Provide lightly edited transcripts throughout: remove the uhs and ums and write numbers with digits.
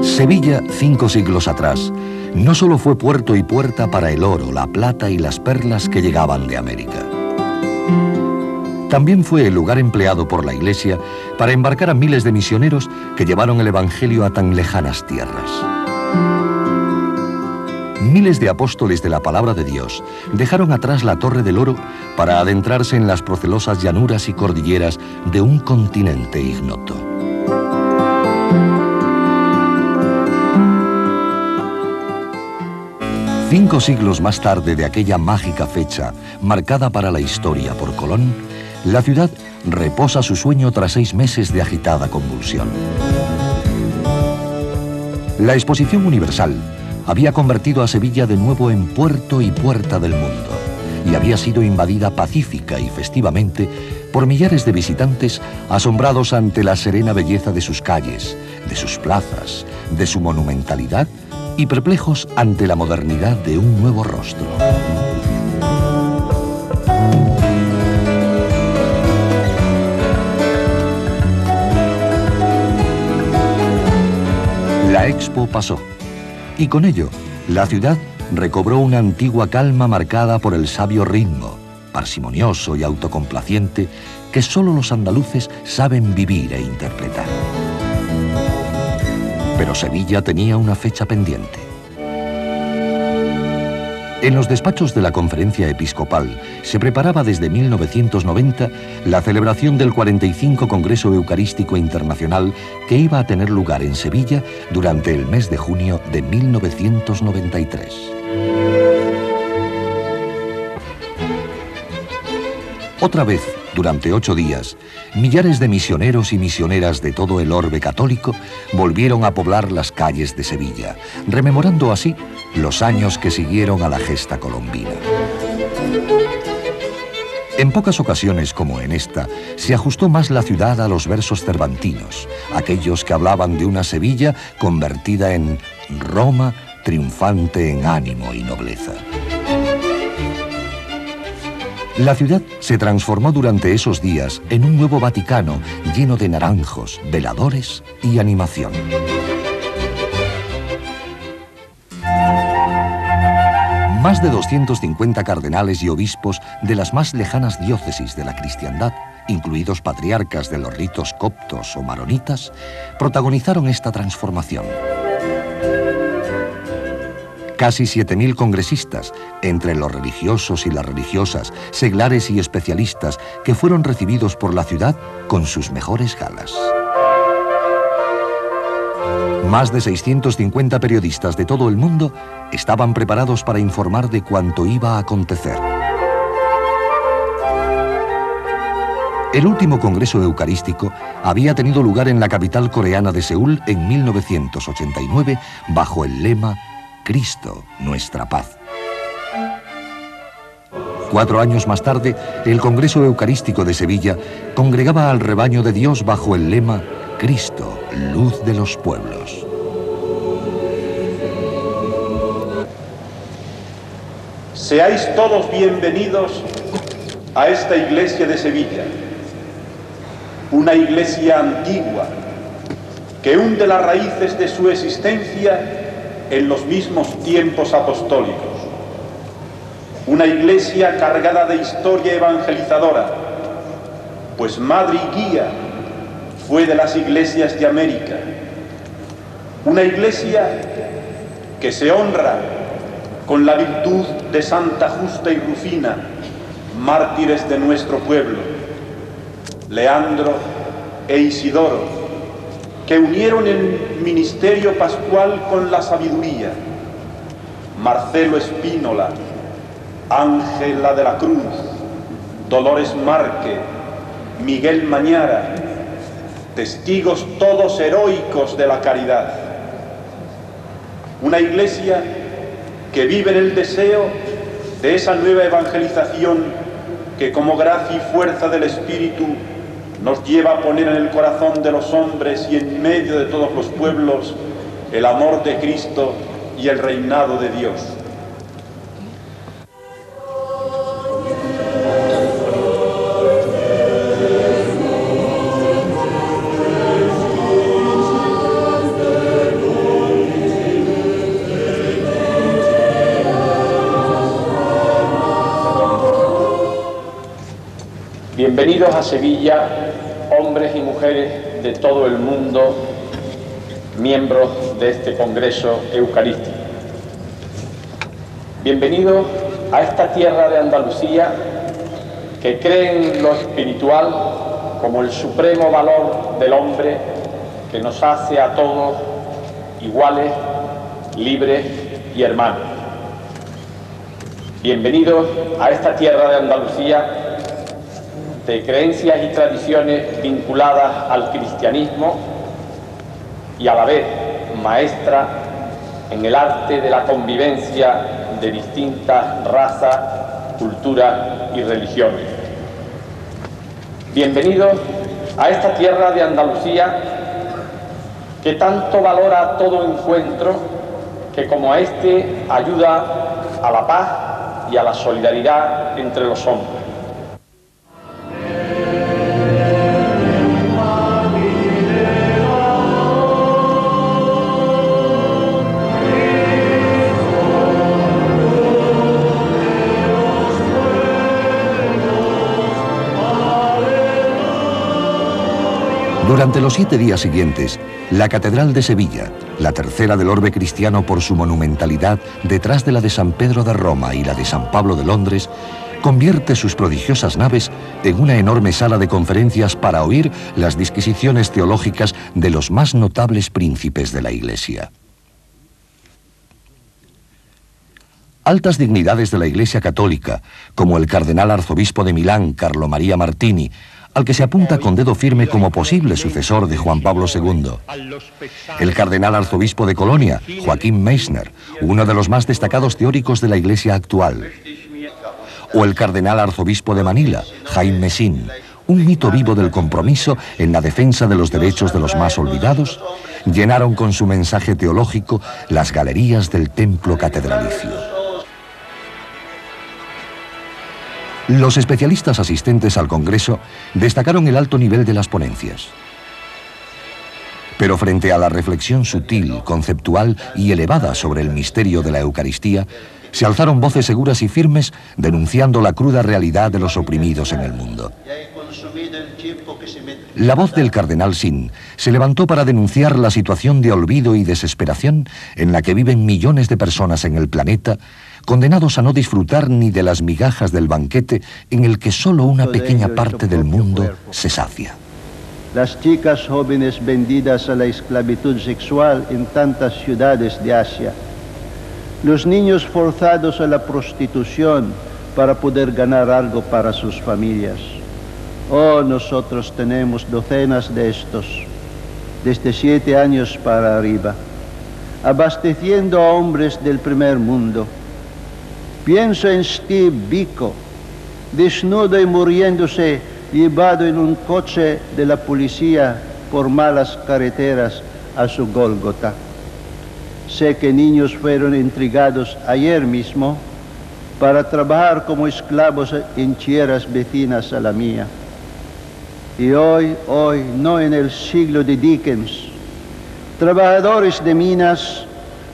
Sevilla, 5 siglos atrás, no solo fue puerto y puerta para el oro, la plata y las perlas que llegaban de América. También fue el lugar empleado por la Iglesia para embarcar a miles de misioneros que llevaron el Evangelio a tan lejanas tierras. Miles de apóstoles de la palabra de Dios dejaron atrás la Torre del Oro para adentrarse en las procelosas llanuras y cordilleras de un continente ignoto. Cinco siglos más tarde de aquella mágica fecha, marcada para la historia por Colón, la ciudad reposa su sueño tras 6 meses de agitada convulsión. La Exposición Universal había convertido a Sevilla de nuevo en puerto y puerta del mundo, y había sido invadida pacífica y festivamente por millares de visitantes asombrados ante la serena belleza de sus calles, de sus plazas, de su monumentalidad y perplejos ante la modernidad de un nuevo rostro. La Expo pasó, y con ello, la ciudad recobró una antigua calma marcada por el sabio ritmo, parsimonioso y autocomplaciente, que solo los andaluces saben vivir e interpretar. Pero Sevilla tenía una fecha pendiente. En los despachos de la Conferencia Episcopal se preparaba desde 1990 la celebración del 45 Congreso Eucarístico Internacional que iba a tener lugar en Sevilla durante el mes de junio de 1993. Otra vez, durante 8 días, millares de misioneros y misioneras de todo el orbe católico volvieron a poblar las calles de Sevilla, rememorando así los años que siguieron a la gesta colombina. En pocas ocasiones como en esta, se ajustó más la ciudad a los versos cervantinos, aquellos que hablaban de una Sevilla convertida en Roma, triunfante en ánimo y nobleza. La ciudad se transformó durante esos días en un nuevo Vaticano lleno de naranjos, veladores y animación. Más de 250 cardenales y obispos de las más lejanas diócesis de la cristiandad, incluidos patriarcas de los ritos coptos o maronitas, protagonizaron esta transformación. Casi 7.000 congresistas, entre los religiosos y las religiosas, seglares y especialistas, que fueron recibidos por la ciudad con sus mejores galas. Más de 650 periodistas de todo el mundo estaban preparados para informar de cuanto iba a acontecer. El último Congreso Eucarístico había tenido lugar en la capital coreana de Seúl en 1989 bajo el lema Cristo, nuestra paz. 4 años más tarde, el Congreso Eucarístico de Sevilla congregaba al rebaño de Dios bajo el lema Cristo, luz de los pueblos. Seáis todos bienvenidos a esta iglesia de Sevilla, una iglesia antigua que hunde las raíces de su existencia en los mismos tiempos apostólicos. Una iglesia cargada de historia evangelizadora, pues madre y guía fue de las iglesias de América. Una iglesia que se honra con la virtud de Santa Justa y Rufina, mártires de nuestro pueblo, Leandro e Isidoro, que unieron el ministerio pascual con la sabiduría, Marcelo Espínola, Ángela de la Cruz, Dolores Márquez, Miguel Mañara, testigos todos heroicos de la caridad. Una iglesia que vive en el deseo de esa nueva evangelización que como gracia y fuerza del Espíritu nos lleva a poner en el corazón de los hombres y en medio de todos los pueblos el amor de Cristo y el reinado de Dios. Bienvenidos a Sevilla, hombres y mujeres de todo el mundo, miembros de este Congreso Eucarístico. Bienvenidos a esta tierra de Andalucía que cree en lo espiritual como el supremo valor del hombre que nos hace a todos iguales, libres y hermanos. Bienvenidos a esta tierra de Andalucía de creencias y tradiciones vinculadas al cristianismo y a la vez maestra en el arte de la convivencia de distintas razas, culturas y religiones. Bienvenidos a esta tierra de Andalucía que tanto valora todo encuentro que como a este ayuda a la paz y a la solidaridad entre los hombres. Durante los 7 días siguientes, la Catedral de Sevilla, la tercera del orbe cristiano por su monumentalidad detrás de la de San Pedro de Roma y la de San Pablo de Londres, convierte sus prodigiosas naves en una enorme sala de conferencias para oír las disquisiciones teológicas de los más notables príncipes de la Iglesia. Altas dignidades de la Iglesia católica, como el cardenal arzobispo de Milán, Carlo María Martini, al que se apunta con dedo firme como posible sucesor de Juan Pablo II. El cardenal arzobispo de Colonia, Joaquín Meissner, uno de los más destacados teóricos de la Iglesia actual. O el cardenal arzobispo de Manila, Jaime Mesín, un mito vivo del compromiso en la defensa de los derechos de los más olvidados, llenaron con su mensaje teológico las galerías del templo catedralicio. Los especialistas asistentes al Congreso destacaron el alto nivel de las ponencias. Pero frente a la reflexión sutil, conceptual y elevada sobre el misterio de la Eucaristía, se alzaron voces seguras y firmes denunciando la cruda realidad de los oprimidos en el mundo. La voz del cardenal Sin se levantó para denunciar la situación de olvido y desesperación en la que viven millones de personas en el planeta, condenados a no disfrutar ni de las migajas del banquete en el que solo una pequeña parte del mundo se sacia. Las chicas jóvenes vendidas a la esclavitud sexual en tantas ciudades de Asia. Los niños forzados a la prostitución para poder ganar algo para sus familias. Oh, nosotros tenemos docenas de estos, desde 7 años para arriba, abasteciendo a hombres del primer mundo. Pienso en Steve Biko, desnudo y muriéndose, llevado en un coche de la policía por malas carreteras a su Gólgota. Sé que niños fueron entregados ayer mismo para trabajar como esclavos en tierras vecinas a la mía. Y hoy, no en el siglo de Dickens, trabajadores de minas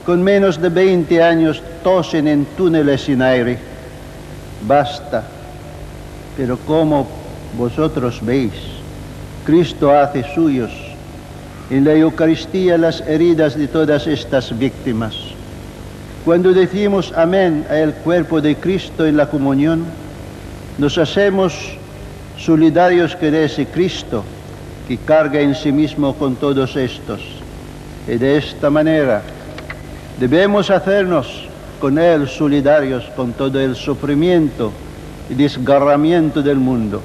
con menos de 20 años tosen en túneles sin aire. Basta. Pero como vosotros veis, Cristo hace suyos en la Eucaristía las heridas de todas estas víctimas. Cuando decimos amén al cuerpo de Cristo en la comunión, nos hacemos solidarios con ese Cristo que carga en sí mismo con todos estos. Y de esta manera debemos hacernos con Él solidarios con todo el sufrimiento y desgarramiento del mundo.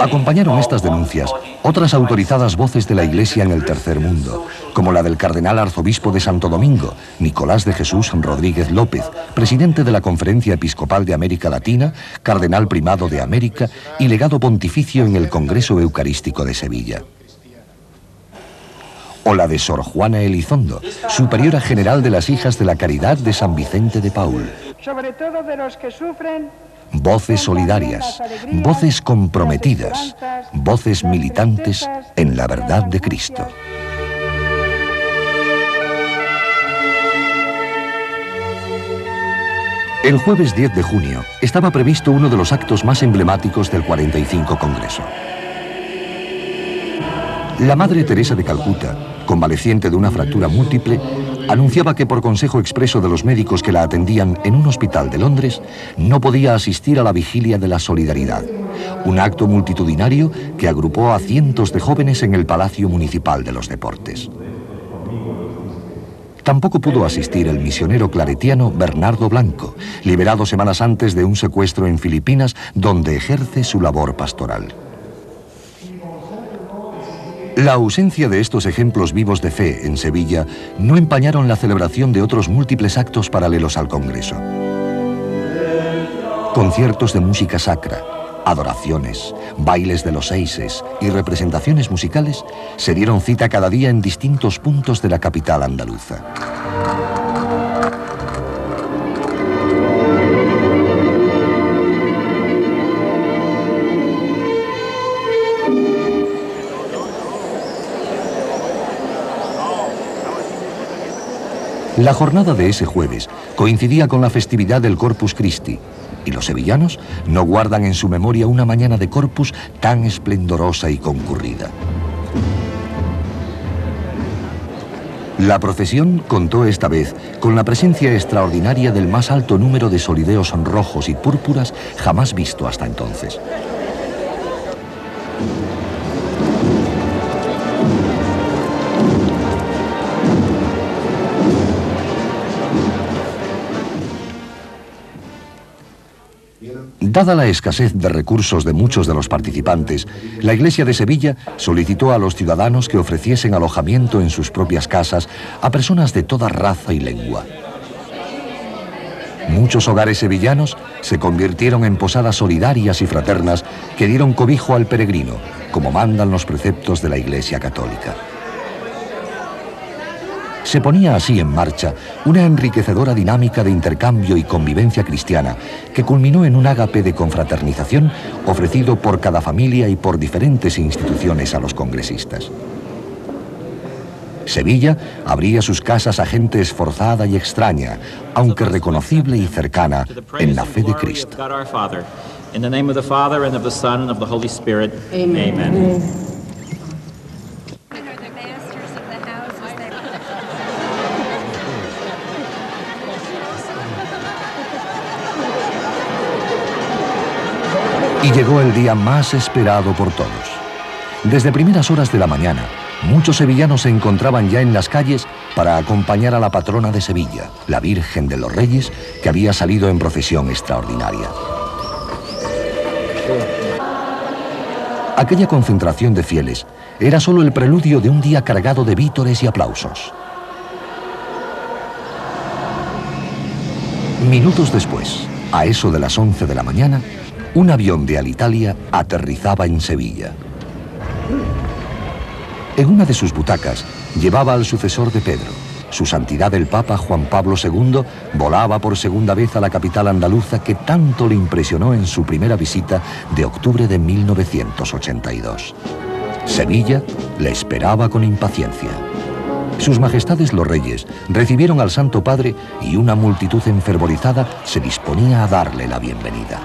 Acompañaron estas denuncias otras autorizadas voces de la Iglesia en el tercer mundo, como la del cardenal arzobispo de Santo Domingo, Nicolás de Jesús Rodríguez López, presidente de la Conferencia Episcopal de América Latina, cardenal primado de América y legado pontificio en el Congreso Eucarístico de Sevilla. O la de Sor Juana Elizondo, superiora general de las Hijas de la Caridad de San Vicente de Paúl. Sobre todo de los que sufren. Voces solidarias, voces comprometidas, voces militantes en la verdad de Cristo. El jueves 10 de junio estaba previsto uno de los actos más emblemáticos del 45 Congreso. La Madre Teresa de Calcuta, convaleciente de una fractura múltiple, anunciaba que por consejo expreso de los médicos que la atendían en un hospital de Londres, no podía asistir a la Vigilia de la Solidaridad, un acto multitudinario que agrupó a cientos de jóvenes en el Palacio Municipal de los Deportes. Tampoco pudo asistir el misionero claretiano Bernardo Blanco, liberado semanas antes de un secuestro en Filipinas, donde ejerce su labor pastoral. La ausencia de estos ejemplos vivos de fe en Sevilla no empañaron la celebración de otros múltiples actos paralelos al Congreso. Conciertos de música sacra, adoraciones, bailes de los seises y representaciones musicales se dieron cita cada día en distintos puntos de la capital andaluza. La jornada de ese jueves coincidía con la festividad del Corpus Christi, y los sevillanos no guardan en su memoria una mañana de Corpus tan esplendorosa y concurrida. La procesión contó esta vez con la presencia extraordinaria del más alto número de solideos rojos y púrpuras jamás visto hasta entonces. Dada la escasez de recursos de muchos de los participantes, la Iglesia de Sevilla solicitó a los ciudadanos que ofreciesen alojamiento en sus propias casas a personas de toda raza y lengua. Muchos hogares sevillanos se convirtieron en posadas solidarias y fraternas que dieron cobijo al peregrino, como mandan los preceptos de la Iglesia Católica. Se ponía así en marcha una enriquecedora dinámica de intercambio y convivencia cristiana que culminó en un ágape de confraternización ofrecido por cada familia y por diferentes instituciones a los congresistas. Sevilla abría sus casas a gente esforzada y extraña, aunque reconocible y cercana en la fe de Cristo. In the name of the Father, and of the Son, and of the Holy Spirit. Amen. Amen. Y llegó el día más esperado por todos. Desde primeras horas de la mañana, muchos sevillanos se encontraban ya en las calles para acompañar a la patrona de Sevilla, la Virgen de los Reyes, que había salido en procesión extraordinaria. Aquella concentración de fieles era solo el preludio de un día cargado de vítores y aplausos. Minutos después, a eso de las 11 de la mañana, un avión de Alitalia aterrizaba en Sevilla. En una de sus butacas llevaba al sucesor de Pedro. Su santidad el Papa Juan Pablo II volaba por segunda vez a la capital andaluza que tanto le impresionó en su primera visita de octubre de 1982. Sevilla le esperaba con impaciencia. Sus majestades los reyes recibieron al Santo Padre y una multitud enfervorizada se disponía a darle la bienvenida.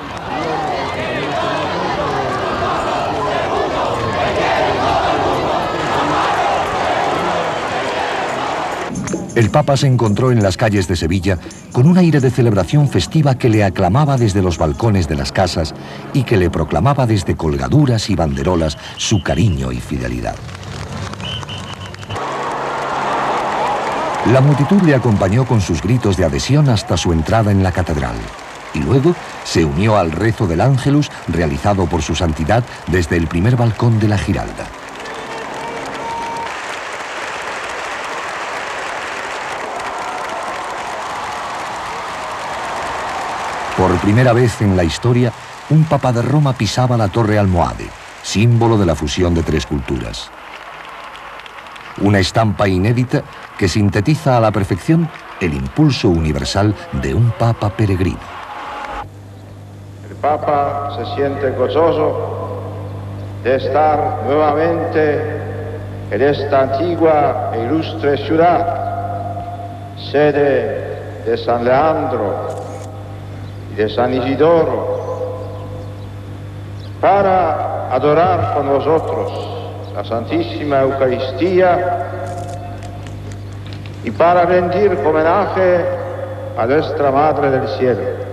El Papa se encontró en las calles de Sevilla con un aire de celebración festiva que le aclamaba desde los balcones de las casas y que le proclamaba desde colgaduras y banderolas su cariño y fidelidad. La multitud le acompañó con sus gritos de adhesión hasta su entrada en la catedral y luego se unió al rezo del Ángelus realizado por su santidad desde el primer balcón de la Giralda. Por primera vez en la historia, un papa de Roma pisaba la Torre Almohade, símbolo de la fusión de tres culturas. Una estampa inédita que sintetiza a la perfección el impulso universal de un papa peregrino. El papa se siente gozoso de estar nuevamente en esta antigua e ilustre ciudad, sede de San Leandro, y de San Isidoro, para adorar con vosotros la Santísima Eucaristía y para rendir homenaje a nuestra Madre del Cielo.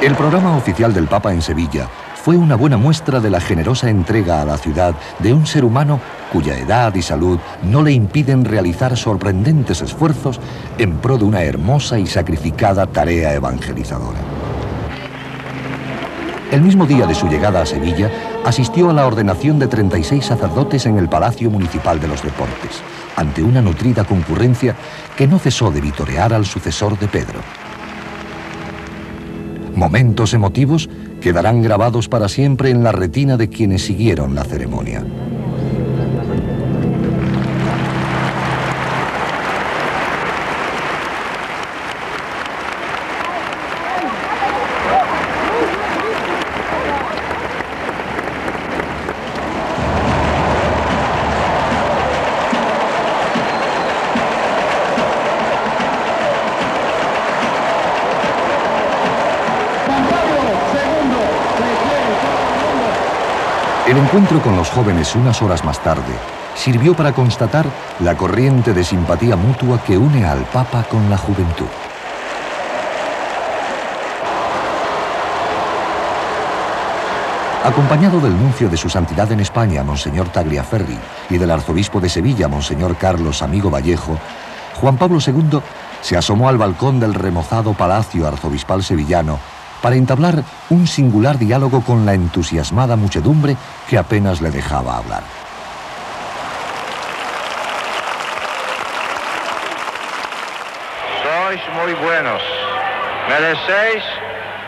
El programa oficial del Papa en Sevilla fue una buena muestra de la generosa entrega a la ciudad de un ser humano cuya edad y salud no le impiden realizar sorprendentes esfuerzos en pro de una hermosa y sacrificada tarea evangelizadora. El mismo día de su llegada a Sevilla, asistió a la ordenación de 36 sacerdotes en el Palacio Municipal de los Deportes, ante una nutrida concurrencia que no cesó de vitorear al sucesor de Pedro. Momentos emotivos quedarán grabados para siempre en la retina de quienes siguieron la ceremonia. El encuentro con los jóvenes unas horas más tarde sirvió para constatar la corriente de simpatía mutua que une al Papa con la juventud. Acompañado del nuncio de su santidad en España, Monseñor Tagliaferri, y del arzobispo de Sevilla, Monseñor Carlos Amigo Vallejo, Juan Pablo II se asomó al balcón del remozado Palacio Arzobispal sevillano para entablar un singular diálogo con la entusiasmada muchedumbre que apenas le dejaba hablar. Sois muy buenos,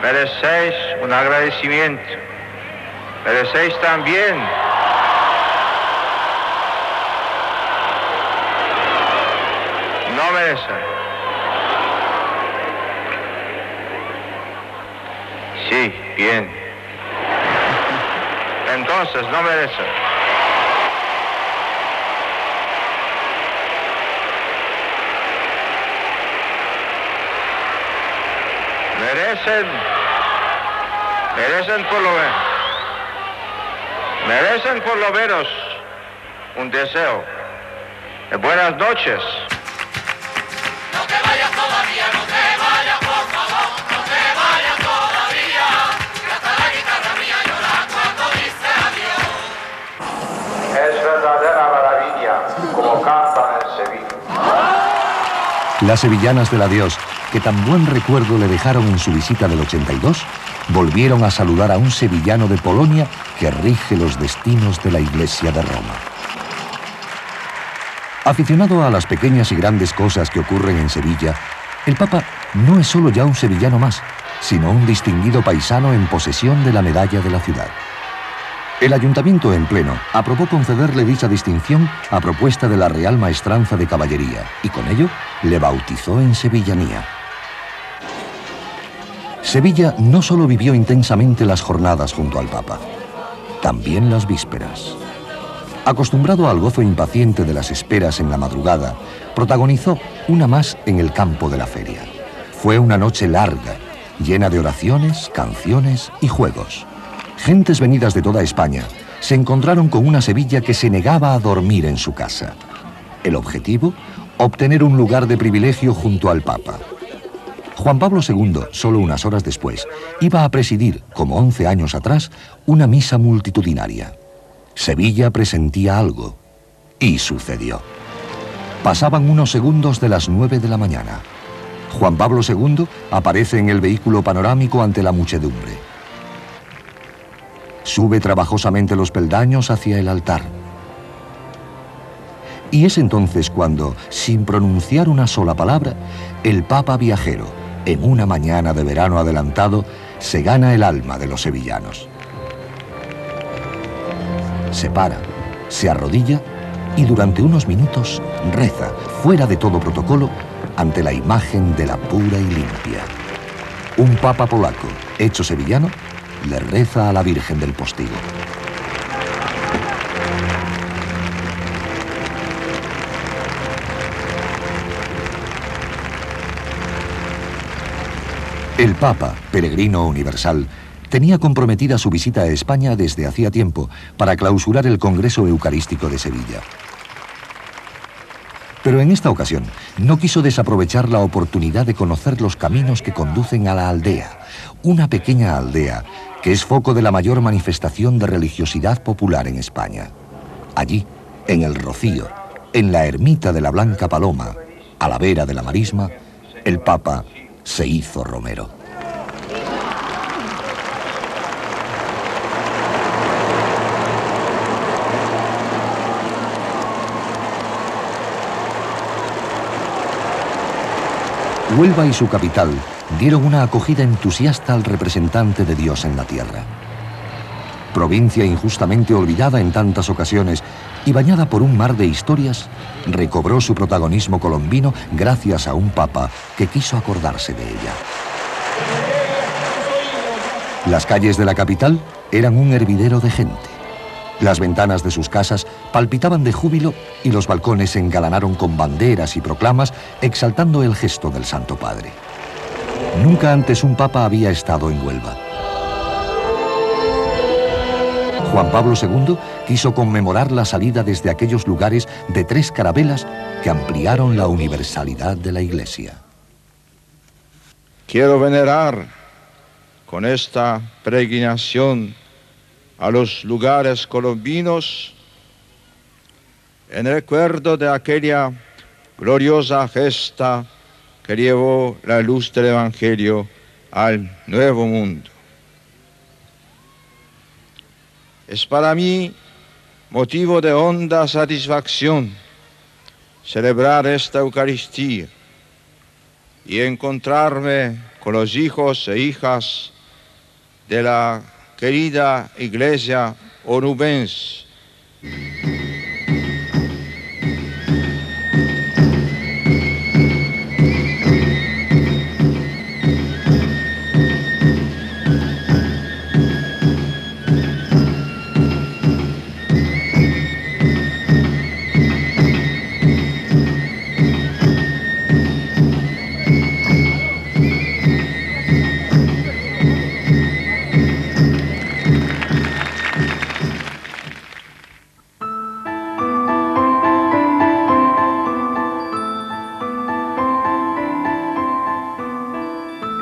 merecéis un agradecimiento, merecéis también no merecen. Sí, bien. Entonces no merecen. Merecen por lo menos un deseo de buenas noches. No te vayas todavía, no te vayas, por favor, no te vayas todavía, que hasta la guitarra mía llora cuando dice adiós. Es verdadera maravilla como cantan en Sevilla. Las sevillanas del adiós, que tan buen recuerdo le dejaron en su visita del 82, volvieron a saludar a un sevillano de Polonia que rige los destinos de la Iglesia de Roma. Aficionado a las pequeñas y grandes cosas que ocurren en Sevilla, el Papa no es solo ya un sevillano más, sino un distinguido paisano en posesión de la medalla de la ciudad. El Ayuntamiento en pleno aprobó concederle dicha distinción a propuesta de la Real Maestranza de Caballería y con ello le bautizó en sevillanía. Sevilla no solo vivió intensamente las jornadas junto al Papa, también las vísperas. Acostumbrado al gozo impaciente de las esperas en la madrugada, protagonizó una más en el campo de la feria. Fue una noche larga, llena de oraciones, canciones y juegos. Gentes venidas de toda España se encontraron con una Sevilla que se negaba a dormir en su casa. El objetivo, obtener un lugar de privilegio junto al Papa. Juan Pablo II, solo unas horas después, iba a presidir, como 11 años atrás, una misa multitudinaria. Sevilla presentía algo, y sucedió. Pasaban unos segundos de las 9 de la mañana. Juan Pablo II aparece en el vehículo panorámico ante la muchedumbre. Sube trabajosamente los peldaños hacia el altar. Y es entonces cuando, sin pronunciar una sola palabra, el Papa viajero, en una mañana de verano adelantado, se gana el alma de los sevillanos. Se para, se arrodilla y durante unos minutos reza, fuera de todo protocolo, ante la imagen de la pura y limpia. Un Papa polaco, hecho sevillano, le reza a la Virgen del Postigo. El Papa, peregrino universal, tenía comprometida su visita a España desde hacía tiempo para clausurar el Congreso Eucarístico de Sevilla. Pero en esta ocasión no quiso desaprovechar la oportunidad de conocer los caminos que conducen a la aldea, una pequeña aldea que es foco de la mayor manifestación de religiosidad popular en España. Allí, en el Rocío, en la ermita de la Blanca Paloma, a la vera de la Marisma, el Papa se hizo romero. Huelva y su capital dieron una acogida entusiasta al representante de Dios en la tierra. Provincia injustamente olvidada en tantas ocasiones y bañada por un mar de historias, recobró su protagonismo colombino gracias a un papa que quiso acordarse de ella. Las calles de la capital eran un hervidero de gente. Las ventanas de sus casas palpitaban de júbilo y los balcones se engalanaron con banderas y proclamas exaltando el gesto del Santo Padre. Nunca antes un papa había estado en Huelva. Juan Pablo II quiso conmemorar la salida desde aquellos lugares de 3 carabelas que ampliaron la universalidad de la Iglesia. Quiero venerar con esta peregrinación a los lugares colombinos en recuerdo de aquella gloriosa gesta que llevó la luz del Evangelio al Nuevo Mundo. Es para mí motivo de honda satisfacción celebrar esta Eucaristía y encontrarme con los hijos e hijas de la querida Iglesia onubense.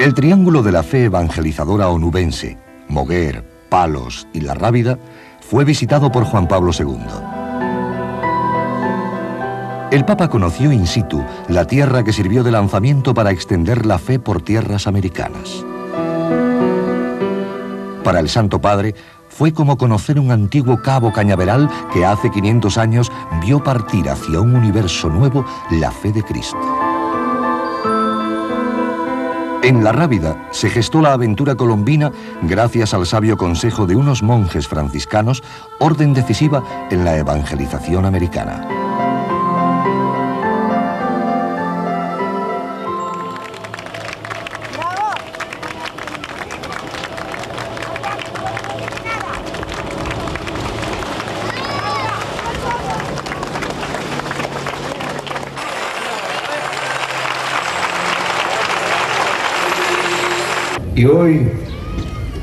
El triángulo de la fe evangelizadora onubense, Moguer, Palos y La Rábida, fue visitado por Juan Pablo II. El Papa conoció in situ la tierra que sirvió de lanzamiento para extender la fe por tierras americanas. Para el Santo Padre, fue como conocer un antiguo cabo cañaveral que hace 500 años vio partir hacia un universo nuevo la fe de Cristo. En La Rábida se gestó la aventura colombina gracias al sabio consejo de unos monjes franciscanos, orden decisiva en la evangelización americana. Y hoy,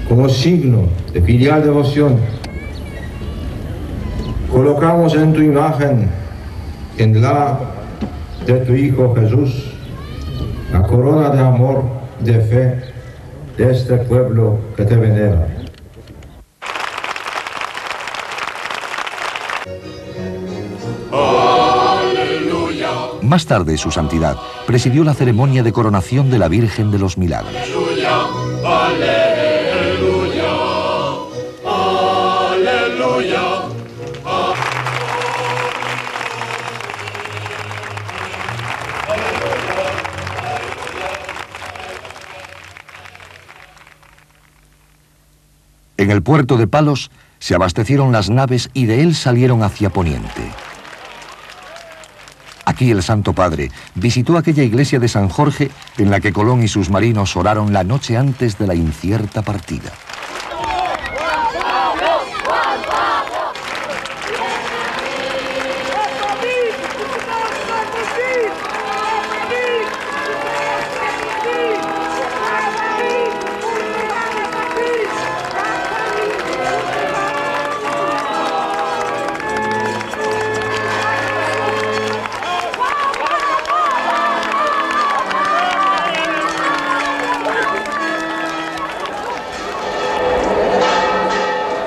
como signo de filial devoción, colocamos en tu imagen, en la de tu Hijo Jesús, la corona de amor, de fe de este pueblo que te venera. Más tarde, su santidad presidió la ceremonia de coronación de la Virgen de los Milagros. Aleluya, aleluya. En el puerto de Palos se abastecieron las naves y de él salieron hacia Poniente. Aquí el Santo Padre visitó aquella iglesia de San Jorge en la que Colón y sus marinos oraron la noche antes de la incierta partida.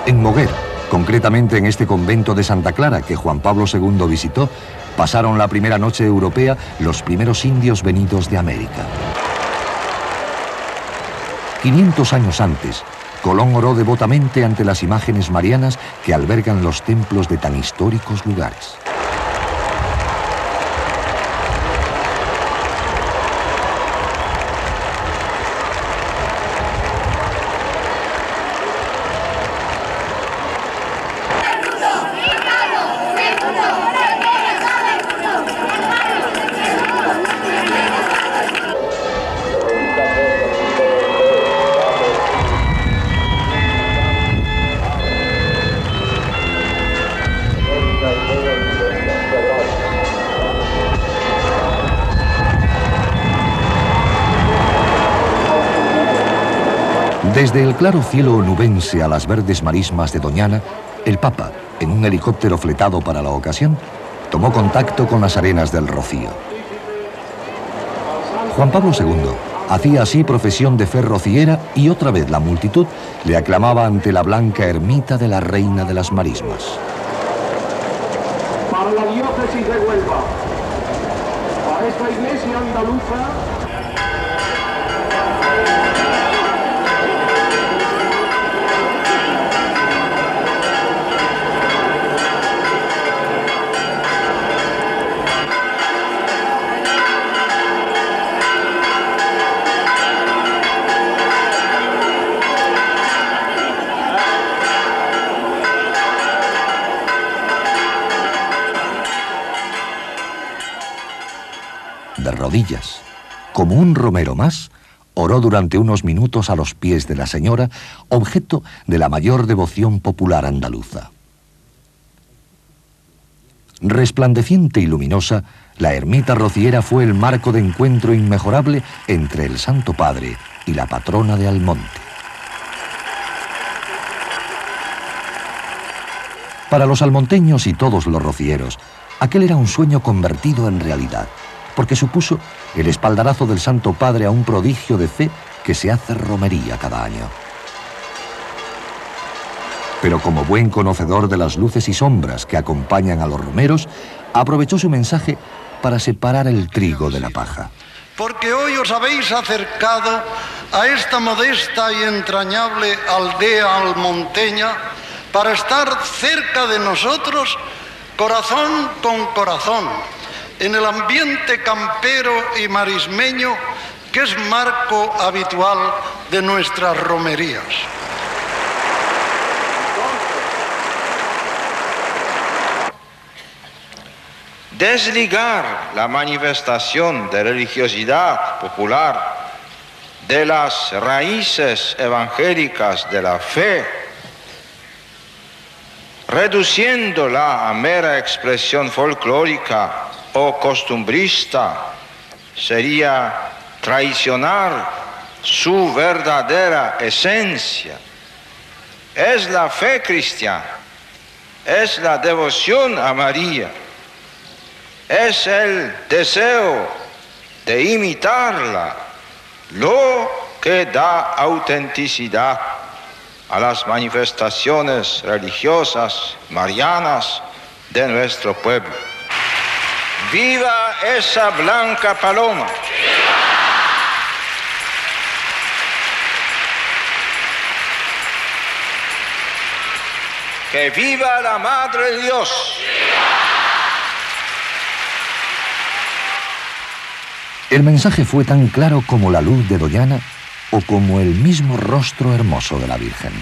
En Moguer, concretamente en este convento de Santa Clara que Juan Pablo II visitó, pasaron la primera noche europea los primeros indios venidos de América. 500 años antes, Colón oró devotamente ante las imágenes marianas que albergan los templos de tan históricos lugares. Desde el claro cielo onubense a las verdes marismas de Doñana, el Papa, en un helicóptero fletado para la ocasión, tomó contacto con las arenas del Rocío. Juan Pablo II hacía así profesión de fe rociera y otra vez la multitud le aclamaba ante la blanca ermita de la Reina de las Marismas. Para la diócesis de Huelva, para esta iglesia andaluza, de rodillas, como un romero más, oró durante unos minutos a los pies de la Señora, objeto de la mayor devoción popular andaluza. Resplandeciente y luminosa, la ermita rociera fue el marco de encuentro inmejorable entre el Santo Padre y la patrona de Almonte. Para los almonteños y todos los rocieros, aquel era un sueño convertido en realidad, porque supuso el espaldarazo del Santo Padre a un prodigio de fe que se hace romería cada año. Pero como buen conocedor de las luces y sombras que acompañan a los romeros, aprovechó su mensaje para separar el trigo de la paja. Porque hoy os habéis acercado a esta modesta y entrañable aldea almonteña para estar cerca de nosotros, corazón con corazón, en el ambiente campero y marismeño que es marco habitual de nuestras romerías. Desligar la manifestación de religiosidad popular de las raíces evangélicas de la fe, reduciéndola a mera expresión folclórica o costumbrista, sería traicionar su verdadera esencia. Es la fe cristiana, es la devoción a María, es el deseo de imitarla lo que da autenticidad a las manifestaciones religiosas marianas de nuestro pueblo. ¡Viva esa blanca paloma! ¡Que viva la Madre de Dios! El mensaje fue tan claro como la luz de Doñana o como el mismo rostro hermoso de la Virgen.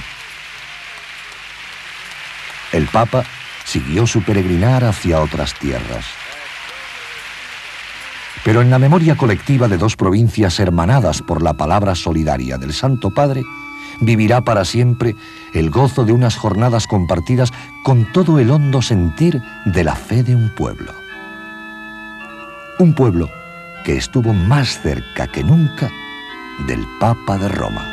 El Papa siguió su peregrinar hacia otras tierras. Pero en la memoria colectiva de dos provincias hermanadas por la palabra solidaria del Santo Padre, vivirá para siempre el gozo de unas jornadas compartidas con todo el hondo sentir de la fe de un pueblo. Un pueblo que estuvo más cerca que nunca del Papa de Roma.